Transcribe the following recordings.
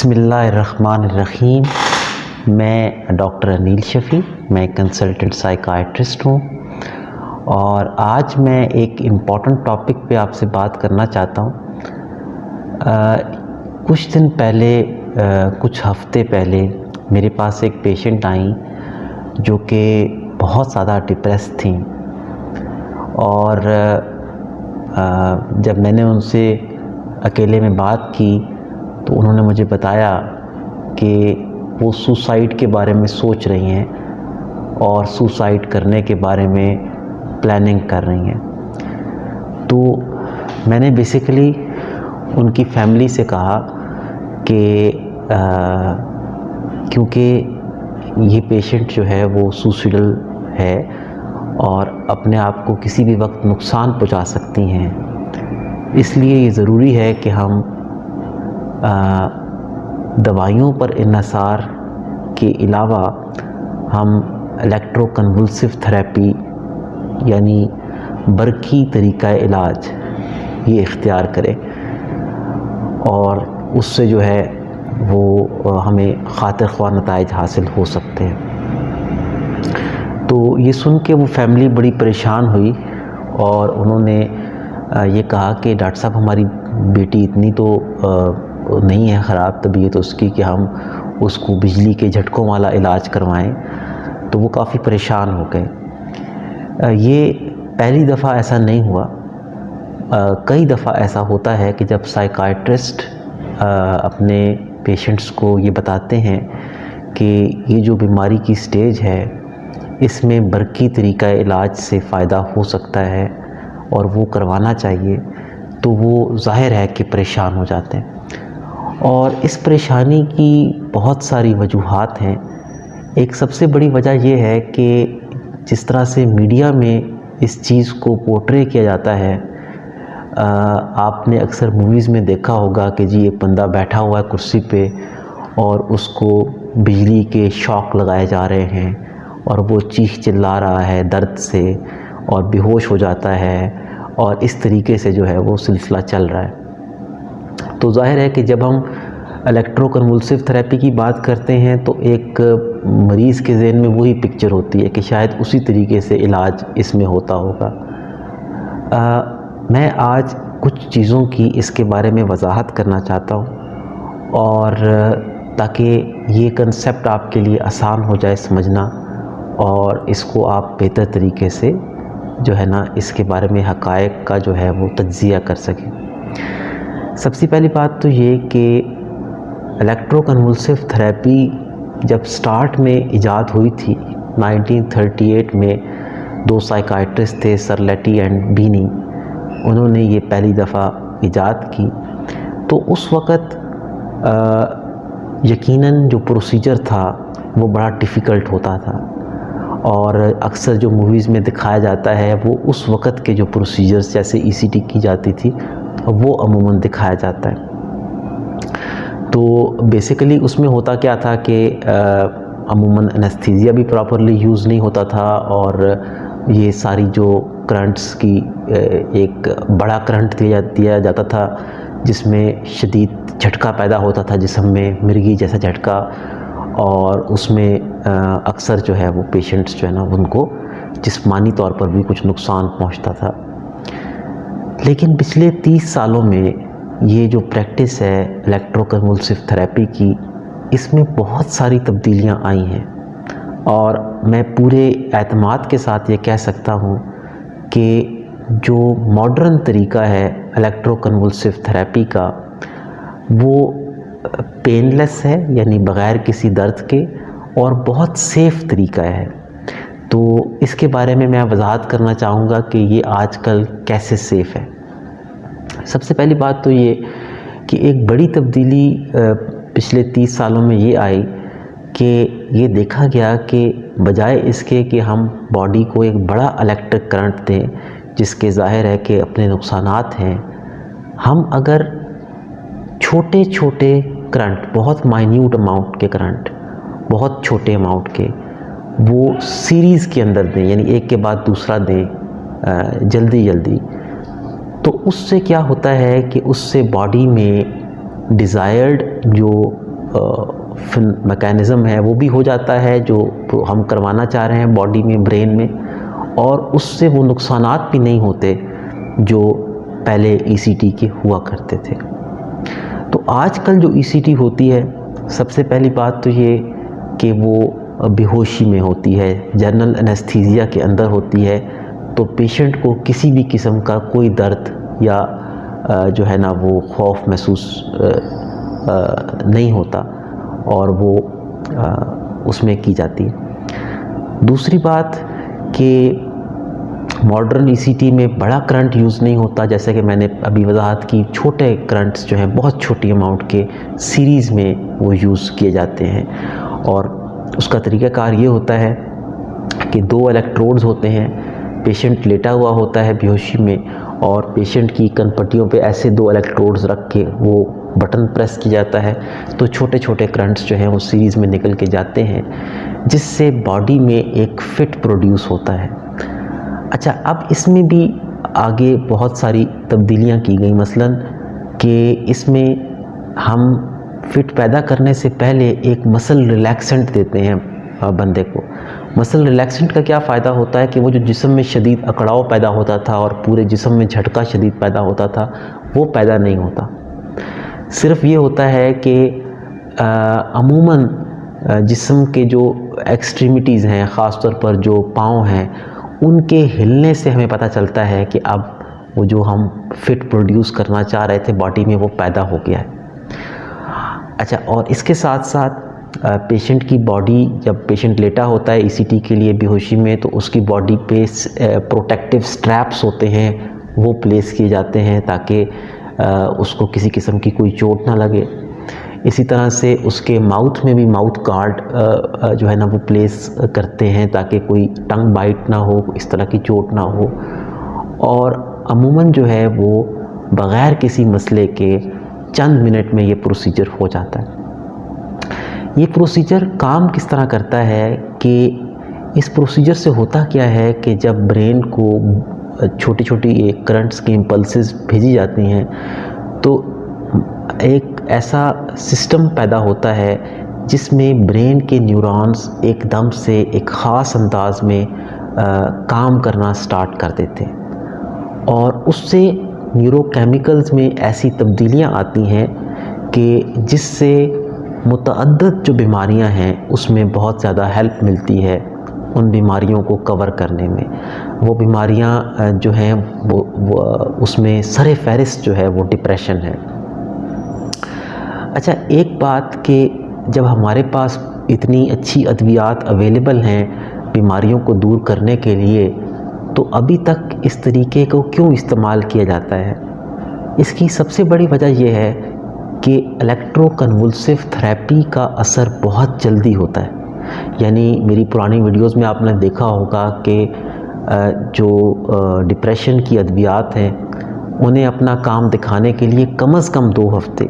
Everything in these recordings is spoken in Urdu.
بسم اللہ الرحمن الرحیم۔ میں ڈاکٹر انیل شفیع، میں کنسلٹنٹ سائیکائٹرسٹ ہوں، اور آج میں ایک امپورٹنٹ ٹاپک پہ آپ سے بات کرنا چاہتا ہوں۔ کچھ دن پہلے، کچھ ہفتے پہلے میرے پاس ایک پیشنٹ آئیں جو کہ بہت زیادہ ڈپریس تھیں، اور جب میں نے ان سے اکیلے میں بات کی تو انہوں نے مجھے بتایا کہ وہ سوسائڈ کے بارے میں سوچ رہی ہیں اور سوسائڈ کرنے کے بارے میں پلاننگ کر رہی ہیں۔ تو میں نے بیسیکلی ان کی فیملی سے کہا کہ کیونکہ یہ پیشنٹ جو ہے وہ سوسائڈل ہے اور اپنے آپ کو کسی بھی وقت نقصان پہنچا سکتی ہیں، اس لیے یہ ضروری ہے کہ ہم دوائیوں پر انحصار کے علاوہ ہم الیکٹرو کنولسو تھراپی یعنی برقی طریقہ علاج یہ اختیار کریں، اور اس سے جو ہے وہ ہمیں خاطر خواہ نتائج حاصل ہو سکتے ہیں۔ تو یہ سن کے وہ فیملی بڑی پریشان ہوئی، اور انہوں نے یہ کہا کہ ڈاکٹر صاحب ہماری بیٹی اتنی تو نہیں ہے خراب طبیعت اس کی کہ ہم اس کو بجلی کے جھٹکوں والا علاج کروائیں۔ تو وہ کافی پریشان ہو گئے۔ یہ پہلی دفعہ ایسا نہیں ہوا، کئی دفعہ ایسا ہوتا ہے کہ جب سائیکائٹرسٹ اپنے پیشنٹس کو یہ بتاتے ہیں کہ یہ جو بیماری کی سٹیج ہے اس میں برقی طریقہ علاج سے فائدہ ہو سکتا ہے اور وہ کروانا چاہیے، تو وہ ظاہر ہے کہ پریشان ہو جاتے ہیں۔ اور اس پریشانی کی بہت ساری وجوہات ہیں۔ ایک سب سے بڑی وجہ یہ ہے کہ جس طرح سے میڈیا میں اس چیز کو پورٹرے کیا جاتا ہے، آپ نے اکثر موویز میں دیکھا ہوگا کہ جی ایک بندہ بیٹھا ہوا ہے کرسی پہ اور اس کو بجلی کے شاک لگائے جا رہے ہیں اور وہ چیخ چلا رہا ہے درد سے اور بے ہوش ہو جاتا ہے، اور اس طریقے سے جو ہے وہ سلسلہ چل رہا ہے۔ تو ظاہر ہے کہ جب ہم الیکٹرو کنولسو تھراپی کی بات کرتے ہیں تو ایک مریض کے ذہن میں وہی پکچر ہوتی ہے کہ شاید اسی طریقے سے علاج اس میں ہوتا ہوگا۔ میں آج کچھ چیزوں کی اس کے بارے میں وضاحت کرنا چاہتا ہوں، اور تاکہ یہ کنسیپٹ آپ کے لیے آسان ہو جائے سمجھنا، اور اس کو آپ بہتر طریقے سے جو ہے نا اس کے بارے میں حقائق کا جو ہے وہ تجزیہ کر سکیں۔ سب سے پہلی بات تو یہ کہ الیکٹرو کنولسو تھراپی جب سٹارٹ میں ایجاد ہوئی تھی 1938 میں، دو سائیکائٹرسٹ تھے سر لیٹی اینڈ بینی، انہوں نے یہ پہلی دفعہ ایجاد کی۔ تو اس وقت یقیناً جو پروسیجر تھا وہ بڑا ڈیفیکلٹ ہوتا تھا، اور اکثر جو موویز میں دکھایا جاتا ہے وہ اس وقت کے جو پروسیجرز جیسے ECT کی جاتی تھی وہ عموماً دکھایا جاتا ہے۔ تو بیسیکلی اس میں ہوتا کیا تھا کہ عموماً انستھیزیا بھی پراپرلی یوز نہیں ہوتا تھا، اور یہ ساری جو کرنٹس کی ایک بڑا کرنٹ دیا جاتا تھا جس میں شدید جھٹکا پیدا ہوتا تھا جسم میں، مرگی جیسا جھٹکا، اور اس میں اکثر جو ہے وہ پیشنٹس جو ہے نا ان کو جسمانی طور پر بھی کچھ نقصان پہنچتا تھا۔ لیکن پچھلے 30 سالوں میں یہ جو پریکٹس ہے الیکٹرو کنولسو تھراپی کی، اس میں بہت ساری تبدیلیاں آئی ہیں، اور میں پورے اعتماد کے ساتھ یہ کہہ سکتا ہوں کہ جو ماڈرن طریقہ ہے الیکٹرو کنولسو تھراپی کا وہ پین لیس ہے، یعنی بغیر کسی درد کے، اور بہت سیف طریقہ ہے۔ تو اس کے بارے میں وضاحت کرنا چاہوں گا کہ یہ آج کل کیسے سیف ہے۔ سب سے پہلی بات تو یہ کہ ایک بڑی تبدیلی پچھلے 30 سالوں میں یہ آئی کہ یہ دیکھا گیا کہ بجائے اس کے کہ ہم باڈی کو ایک بڑا الیکٹرک کرنٹ دیں جس کے ظاہر ہے کہ اپنے نقصانات ہیں، ہم اگر چھوٹے چھوٹے کرنٹ، بہت مائنیوٹ اماؤنٹ کے کرنٹ، بہت چھوٹے اماؤنٹ کے، وہ سیریز کے اندر دیں، یعنی ایک کے بعد دوسرا دیں جلدی جلدی، تو اس سے کیا ہوتا ہے کہ اس سے باڈی میں ڈیزائرڈ جو میکینزم ہے وہ بھی ہو جاتا ہے جو ہم کروانا چاہ رہے ہیں باڈی میں، برین میں، اور اس سے وہ نقصانات بھی نہیں ہوتے جو پہلے ای سی ٹی کے ہوا کرتے تھے۔ تو آج کل جو ای سی ٹی ہوتی ہے، سب سے پہلی بات تو یہ کہ وہ بے ہوشی میں ہوتی ہے، جنرل انیستھیزیا کے اندر ہوتی ہے، تو پیشنٹ کو کسی بھی قسم کا کوئی درد یا جو ہے نا وہ خوف محسوس نہیں ہوتا، اور وہ اس میں کی جاتی ہے۔ دوسری بات کہ ماڈرن ای سی ٹی میں بڑا کرنٹ یوز نہیں ہوتا، جیسے کہ میں نے ابھی وضاحت کی، چھوٹے کرنٹس جو ہیں بہت چھوٹی اماؤنٹ کے سیریز میں وہ یوز کیے جاتے ہیں، اور اس کا طریقہ کار یہ ہوتا ہے کہ 2 الیکٹروڈز ہوتے ہیں، پیشنٹ لیٹا ہوا ہوتا ہے بے ہوشی میں، اور پیشنٹ کی کن پٹیوں پہ ایسے 2 الیکٹروڈز رکھ کے وہ بٹن پریس کیا جاتا ہے، تو چھوٹے چھوٹے کرنٹس جو ہیں وہ سیریز میں نکل کے جاتے ہیں، جس سے باڈی میں ایک فٹ پروڈیوس ہوتا ہے۔ اچھا، اب اس میں بھی آگے بہت ساری تبدیلیاں کی گئی، مثلاً کہ اس میں ہم فٹ پیدا کرنے سے پہلے ایک مسل ریلیکسنٹ دیتے ہیں بندے کو۔ مسل ریلیکسنٹ کا کیا فائدہ ہوتا ہے کہ وہ جو جسم میں شدید اکڑاؤ پیدا ہوتا تھا اور پورے جسم میں جھٹکا شدید پیدا ہوتا تھا، وہ پیدا نہیں ہوتا۔ صرف یہ ہوتا ہے کہ عموماً جسم کے جو ایکسٹریمٹیز ہیں، خاص طور پر جو پاؤں ہیں، ان کے ہلنے سے ہمیں پتہ چلتا ہے کہ اب وہ جو ہم فٹ پروڈیوس کرنا چاہ رہے تھے باڈی میں، وہ پیدا ہو گیا ہے۔ اچھا، اور اس کے ساتھ ساتھ پیشنٹ کی باڈی، جب پیشنٹ لیٹا ہوتا ہے ای سی ٹی کے لیے بے ہوشی میں، تو اس کی باڈی پہ پروٹیکٹیو سٹریپس ہوتے ہیں، وہ پلیس کیے جاتے ہیں تاکہ اس کو کسی قسم کی کوئی چوٹ نہ لگے۔ اسی طرح سے اس کے ماؤتھ میں بھی ماؤتھ گارڈ جو ہے نا وہ پلیس کرتے ہیں تاکہ کوئی ٹنگ بائٹ نہ ہو، اس طرح کی چوٹ نہ ہو، اور عموماً جو ہے وہ بغیر کسی مسئلے کے چند منٹ میں یہ پروسیجر ہو جاتا ہے۔ یہ پروسیجر کام کس طرح کرتا ہے کہ اس پروسیجر سے ہوتا کیا ہے کہ جب برین کو چھوٹی چھوٹی کرنٹس کی امپلسز بھیجی جاتی ہیں، تو ایک ایسا سسٹم پیدا ہوتا ہے جس میں برین کے نیورونز ایک دم سے ایک خاص انداز میں کام کرنا سٹارٹ کر دیتے ہیں، اور اس سے نیوروکیمیکلز میں ایسی تبدیلیاں آتی ہیں کہ جس سے متعدد جو بیماریاں ہیں اس میں بہت زیادہ ہیلپ ملتی ہے ان بیماریوں کو کور کرنے میں۔ وہ بیماریاں جو ہیں وہ اس میں سر فہرست جو ہے وہ ڈپریشن ہے۔ اچھا، ایک بات کہ جب ہمارے پاس اتنی اچھی ادویات اویلیبل ہیں بیماریوں کو دور کرنے کے لیے، تو ابھی تک اس طریقے کو کیوں استعمال کیا جاتا ہے؟ اس کی سب سے بڑی وجہ یہ ہے کہ الیکٹرو کنولسو تھراپی کا اثر بہت جلدی ہوتا ہے۔ یعنی میری پرانی ویڈیوز میں آپ نے دیکھا ہوگا کہ جو ڈپریشن کی ادویات ہیں انہیں اپنا کام دکھانے کے لیے کم از کم 2 ہفتے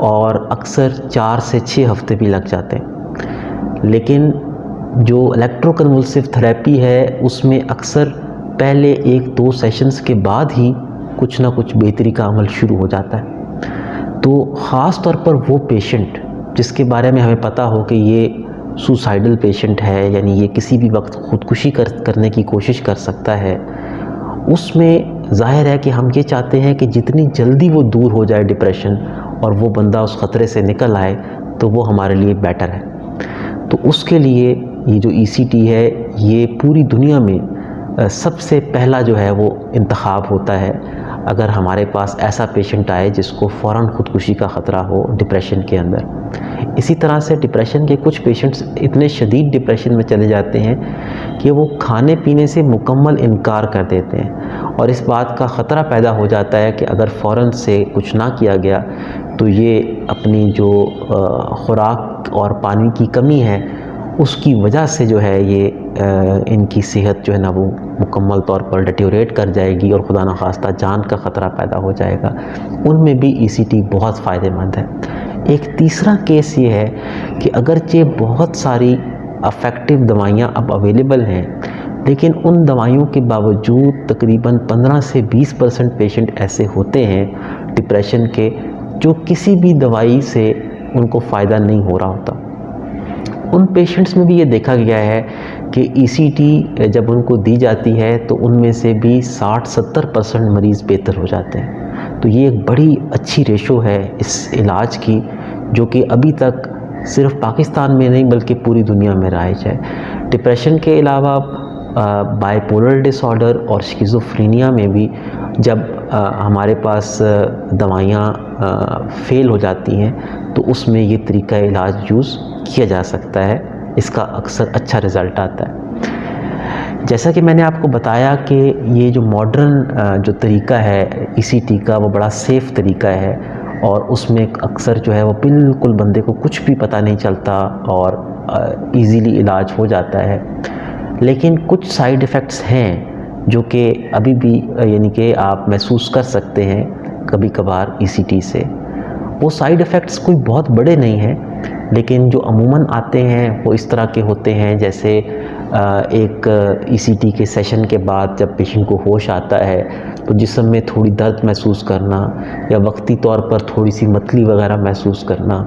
اور اکثر 4 سے 6 ہفتے بھی لگ جاتے ہیں، لیکن جو الیکٹرو کنولسو تھراپی ہے اس میں اکثر پہلے 1-2 سیشنز کے بعد ہی کچھ نہ کچھ بہتری کا عمل شروع ہو جاتا ہے۔ تو خاص طور پر وہ پیشنٹ جس کے بارے میں ہمیں پتہ ہو کہ یہ سوسائڈل پیشنٹ ہے، یعنی یہ کسی بھی وقت خودکشی کرنے کی کوشش کر سکتا ہے، اس میں ظاہر ہے کہ ہم یہ چاہتے ہیں کہ جتنی جلدی وہ دور ہو جائے ڈپریشن اور وہ بندہ اس خطرے سے نکل آئے تو وہ ہمارے لیے بیٹر ہے۔ تو اس کے لیے یہ جو ای سی ٹی ہے یہ پوری دنیا میں سب سے پہلا جو ہے وہ انتخاب ہوتا ہے اگر ہمارے پاس ایسا پیشنٹ آئے جس کو فوراً خودکشی کا خطرہ ہو ڈپریشن کے اندر۔ اسی طرح سے ڈپریشن کے کچھ پیشنٹس اتنے شدید ڈپریشن میں چلے جاتے ہیں کہ وہ کھانے پینے سے مکمل انکار کر دیتے ہیں، اور اس بات کا خطرہ پیدا ہو جاتا ہے کہ اگر فوراً سے کچھ نہ کیا گیا تو یہ اپنی جو خوراک اور پانی کی کمی ہے اس کی وجہ سے جو ہے یہ ان کی صحت جو ہے نا وہ مکمل طور پر ڈیٹیوریٹ کر جائے گی اور خدا نخواستہ جان کا خطرہ پیدا ہو جائے گا۔ ان میں بھی ای سی ٹی بہت فائدہ مند ہے۔ ایک تیسرا کیس یہ ہے کہ اگرچہ بہت ساری افیکٹو دوائیاں اب اویلیبل ہیں، لیکن ان دوائیوں کے باوجود تقریباً 15 سے 20% پیشنٹ ایسے ہوتے ہیں ڈپریشن کے جو کسی بھی دوائی سے ان کو فائدہ نہیں ہو رہا ہوتا۔ ان پیشنٹس میں بھی یہ دیکھا گیا ہے کہ ECT جب ان کو دی جاتی ہے تو ان میں سے بھی 60-70% مریض بہتر ہو جاتے ہیں۔ تو یہ ایک بڑی اچھی ریشو ہے اس علاج کی، جو کہ ابھی تک صرف پاکستان میں نہیں بلکہ پوری دنیا میں رائج ہے۔ ڈپریشن کے علاوہ بائیپولر ڈس آرڈر اور شیزوفرینیا میں بھی جب ہمارے پاس دوائیاں فیل ہو جاتی ہیں تو اس میں یہ طریقہ علاج یوز کیا جا سکتا ہے، اس کا اکثر اچھا رزلٹ آتا ہے۔ جیسا کہ میں نے آپ کو بتایا کہ یہ جو ماڈرن جو طریقہ ہے ECT کا، وہ بڑا سیف طریقہ ہے، اور اس میں اکثر جو ہے وہ بالکل بندے کو کچھ بھی پتہ نہیں چلتا اور ایزیلی علاج ہو جاتا ہے۔ لیکن کچھ سائیڈ ایفیکٹس ہیں جو کہ ابھی بھی یعنی کہ آپ محسوس کر سکتے ہیں کبھی کبھار ECT سے۔ وہ سائیڈ ایفیکٹس کوئی بہت بڑے نہیں ہیں، لیکن جو عموماً آتے ہیں وہ اس طرح کے ہوتے ہیں، جیسے ایک ECT کے سیشن کے بعد جب پیشنٹ کو ہوش آتا ہے تو جسم میں تھوڑی درد محسوس کرنا یا وقتی طور پر تھوڑی سی متلی وغیرہ محسوس کرنا،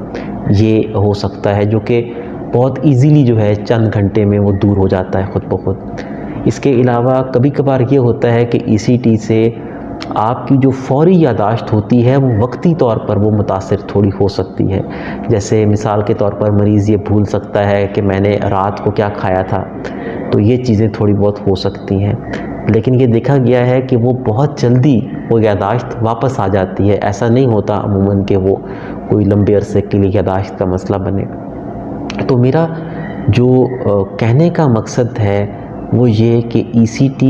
یہ ہو سکتا ہے، جو کہ بہت ایزیلی جو ہے چند گھنٹے میں وہ دور ہو جاتا ہے خود بخود۔ اس کے علاوہ کبھی کبھار یہ ہوتا ہے کہ ECT سے آپ کی جو فوری یادداشت ہوتی ہے وہ وقتی طور پر وہ متاثر تھوڑی ہو سکتی ہے۔ جیسے مثال کے طور پر مریض یہ بھول سکتا ہے کہ میں نے رات کو کیا کھایا تھا، تو یہ چیزیں تھوڑی بہت ہو سکتی ہیں، لیکن یہ دیکھا گیا ہے کہ وہ بہت جلدی وہ یادداشت واپس آ جاتی ہے۔ ایسا نہیں ہوتا عموماً کہ وہ کوئی لمبے عرصے کے لیے یادداشت کا مسئلہ بنے۔ تو میرا جو کہنے کا مقصد ہے وہ یہ کہ ECT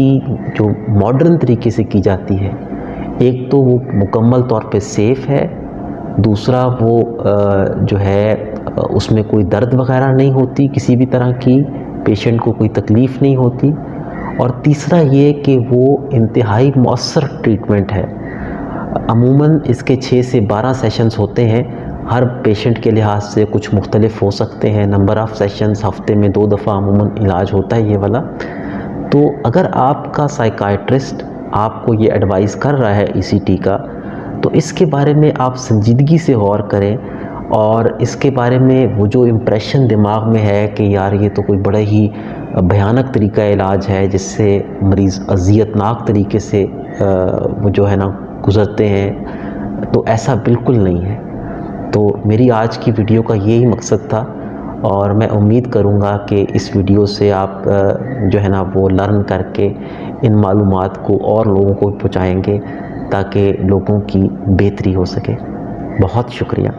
جو ماڈرن طریقے سے کی جاتی ہے، ایک تو وہ مکمل طور پہ سیف ہے، دوسرا وہ جو ہے اس میں کوئی درد وغیرہ نہیں ہوتی کسی بھی طرح کی، پیشنٹ کو کوئی تکلیف نہیں ہوتی، اور تیسرا یہ کہ وہ انتہائی مؤثر ٹریٹمنٹ ہے۔ عموماً اس کے 6 سے 12 سیشنز ہوتے ہیں، ہر پیشنٹ کے لحاظ سے کچھ مختلف ہو سکتے ہیں۔ نمبر آف سیشنز ہفتے میں 2 دفعہ عموماً علاج ہوتا ہے یہ والا۔ تو اگر آپ کا سائیکائٹرسٹ آپ کو یہ ایڈوائز کر رہا ہے ECT کا، تو اس کے بارے میں آپ سنجیدگی سے غور کریں، اور اس کے بارے میں وہ جو امپریشن دماغ میں ہے کہ یار یہ تو کوئی بڑا ہی بھیانک طریقہ علاج ہے جس سے مریض اذیت ناک طریقے سے وہ جو ہے نا گزرتے ہیں، تو ایسا بالکل نہیں ہے۔ تو میری آج کی ویڈیو کا یہی مقصد تھا، اور میں امید کروں گا کہ اس ویڈیو سے آپ جو ہے نا وہ لرن کر کے ان معلومات کو اور لوگوں کو پہنچائیں گے تاکہ لوگوں کی بہتری ہو سکے۔ بہت شکریہ۔